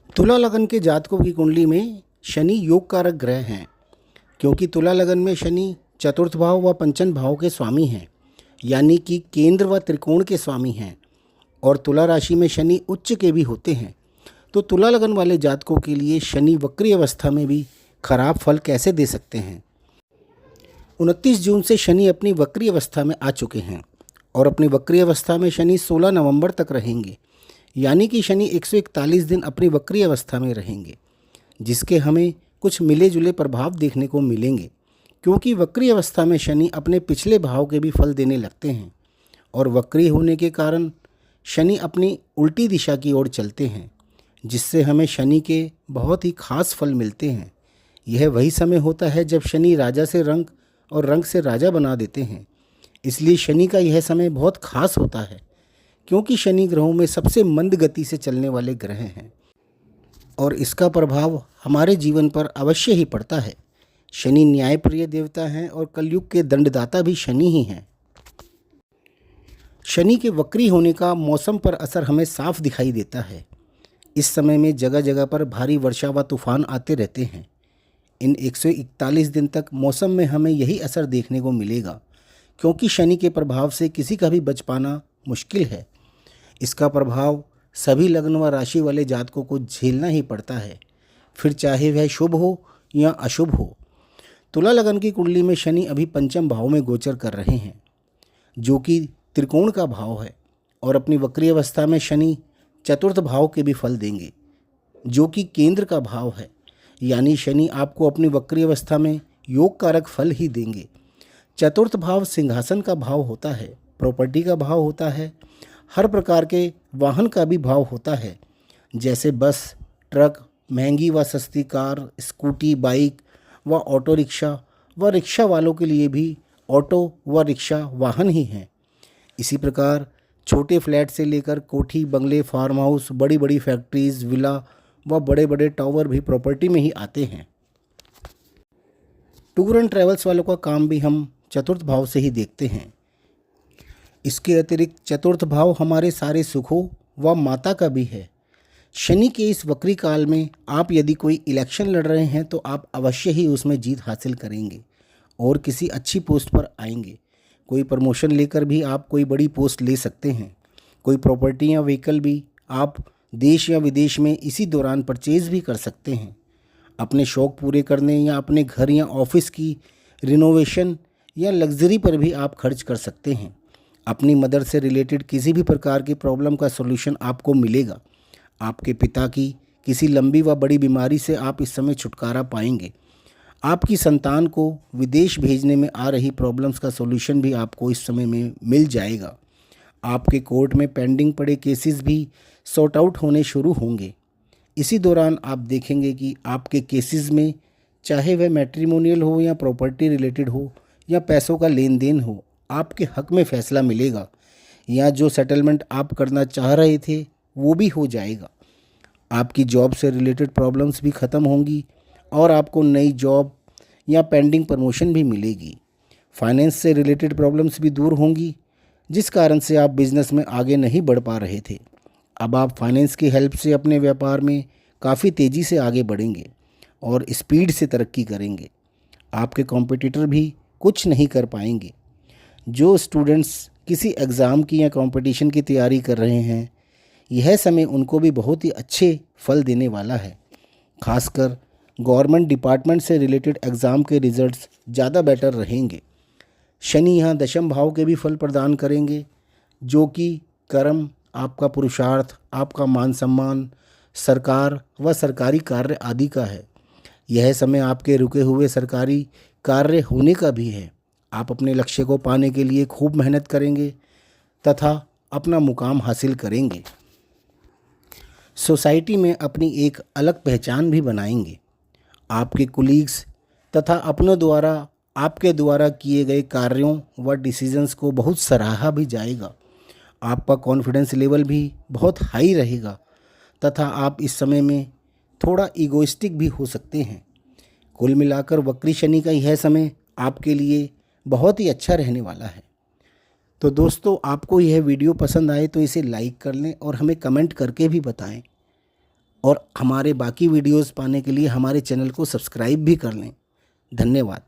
तुला लगन के जातकों की कुंडली में शनि योग कारक ग्रह हैं, क्योंकि तुला लगन में शनि चतुर्थ भाव व पंचम भाव के स्वामी हैं, यानी कि केंद्र व त्रिकोण के स्वामी हैं। और तुला राशि में शनि उच्च के भी होते हैं। तो तुला लगन वाले जातकों के लिए शनि वक्री अवस्था में भी खराब फल कैसे दे सकते हैं। 29 जून से शनि अपनी वक्री अवस्था में आ चुके हैं और अपनी वक्री अवस्था में शनि 16 नवंबर तक रहेंगे, यानी कि शनि 141 दिन अपनी वक्री अवस्था में रहेंगे, जिसके हमें कुछ मिले जुले प्रभाव देखने को मिलेंगे। क्योंकि वक्री अवस्था में शनि अपने पिछले भाव के भी फल देने लगते हैं और वक्री होने के कारण शनि अपनी उल्टी दिशा की ओर चलते हैं, जिससे हमें शनि के बहुत ही खास फल मिलते हैं। यह वही समय होता है जब शनि राजा से रंक और रंक से राजा बना देते हैं। इसलिए शनि का यह समय बहुत खास होता है, क्योंकि शनि ग्रहों में सबसे मंद गति से चलने वाले ग्रह हैं और इसका प्रभाव हमारे जीवन पर अवश्य ही पड़ता है। शनि न्यायप्रिय देवता हैं और कलयुग के दंडदाता भी शनि ही हैं। शनि के वक्री होने का मौसम पर असर हमें साफ दिखाई देता है। इस समय में जगह जगह पर भारी वर्षा व तूफान आते रहते हैं। इन 141 दिन तक मौसम में हमें यही असर देखने को मिलेगा, क्योंकि शनि के प्रभाव से किसी का भी बच पाना मुश्किल है। इसका प्रभाव सभी लग्न व राशि वाले जातकों को झेलना ही पड़ता है, फिर चाहे वह शुभ हो या अशुभ हो। तुला लगन की कुंडली में शनि अभी पंचम भाव में गोचर कर रहे हैं, जो कि त्रिकोण का भाव है, और अपनी वक्री अवस्था में शनि चतुर्थ भाव के भी फल देंगे, जो कि केंद्र का भाव है। यानी शनि आपको अपनी वक्री अवस्था में योग कारक फल ही देंगे। चतुर्थ भाव सिंहासन का भाव होता है, प्रॉपर्टी का भाव होता है, हर प्रकार के वाहन का भी भाव होता है, जैसे बस, ट्रक, महंगी व सस्ती कार, स्कूटी, बाइक व ऑटो रिक्शा व रिक्शा वालों के लिए भी ऑटो व रिक्शा वाहन ही हैं। इसी प्रकार छोटे फ्लैट से लेकर कोठी, बंगले, फार्म हाउस, बड़ी बड़ी फैक्ट्रीज, विला व बड़े बड़े टावर भी प्रॉपर्टी में ही आते हैं। टूर एंड ट्रैवल्स वालों का काम भी हम चतुर्थ भाव से ही देखते हैं। इसके अतिरिक्त चतुर्थ भाव हमारे सारे सुखों व माता का भी है। शनि के इस वक्री काल में आप यदि कोई इलेक्शन लड़ रहे हैं तो आप अवश्य ही उसमें जीत हासिल करेंगे और किसी अच्छी पोस्ट पर आएंगे। कोई प्रमोशन लेकर भी आप कोई बड़ी पोस्ट ले सकते हैं। कोई प्रॉपर्टी या व्हीकल भी आप देश या विदेश में इसी दौरान परचेज भी कर सकते हैं। अपने शौक़ पूरे करने या अपने घर या ऑफिस की रिनोवेशन या लग्जरी पर भी आप खर्च कर सकते हैं। अपनी मदर से रिलेटेड किसी भी प्रकार की प्रॉब्लम का सॉल्यूशन आपको मिलेगा। आपके पिता की किसी लंबी व बड़ी बीमारी से आप इस समय छुटकारा पाएंगे। आपकी संतान को विदेश भेजने में आ रही प्रॉब्लम्स का सॉल्यूशन भी आपको इस समय में मिल जाएगा। आपके कोर्ट में पेंडिंग पड़े केसेस भी सॉर्ट आउट होने शुरू होंगे। इसी दौरान आप देखेंगे कि आपके केसेस में, चाहे वह मैट्रिमोनियल हो या प्रॉपर्टी रिलेटेड हो या पैसों का लेन देन हो, आपके हक में फ़ैसला मिलेगा या जो सेटलमेंट आप करना चाह रहे थे वो भी हो जाएगा। आपकी जॉब से रिलेटेड प्रॉब्लम्स भी ख़त्म होंगी और आपको नई जॉब या पेंडिंग प्रमोशन भी मिलेगी। फाइनेंस से रिलेटेड प्रॉब्लम्स भी दूर होंगी, जिस कारण से आप बिज़नेस में आगे नहीं बढ़ पा रहे थे। अब आप फाइनेंस की हेल्प से अपने व्यापार में काफ़ी तेज़ी से आगे बढ़ेंगे और स्पीड से तरक्की करेंगे। आपके कॉम्पिटिटर भी कुछ नहीं कर पाएंगे। जो स्टूडेंट्स किसी एग्ज़ाम की या कंपटीशन की तैयारी कर रहे हैं, यह समय उनको भी बहुत ही अच्छे फल देने वाला है। खासकर गवर्नमेंट डिपार्टमेंट से रिलेटेड एग्ज़ाम के रिज़ल्ट्स ज़्यादा बेटर रहेंगे। शनि यहाँ दशम भाव के भी फल प्रदान करेंगे, जो कि कर्म, आपका पुरुषार्थ, आपका मान सम्मान, सरकार व सरकारी कार्य आदि का है। यह समय आपके रुके हुए सरकारी कार्य होने का भी है। आप अपने लक्ष्य को पाने के लिए खूब मेहनत करेंगे तथा अपना मुकाम हासिल करेंगे। सोसाइटी में अपनी एक अलग पहचान भी बनाएंगे। आपके कुलीग्स तथा अपनों द्वारा आपके द्वारा किए गए कार्यों व डिसीजंस को बहुत सराहा भी जाएगा। आपका कॉन्फिडेंस लेवल भी बहुत हाई रहेगा तथा आप इस समय में थोड़ा ईगोइस्टिक भी हो सकते हैं। कुल मिलाकर वक्री शनि का यह समय आपके लिए बहुत ही अच्छा रहने वाला है। तो दोस्तों, आपको यह वीडियो पसंद आए तो इसे लाइक कर लें और हमें कमेंट करके भी बताएं। और हमारे बाकी वीडियोस पाने के लिए हमारे चैनल को सब्सक्राइब भी कर लें। धन्यवाद।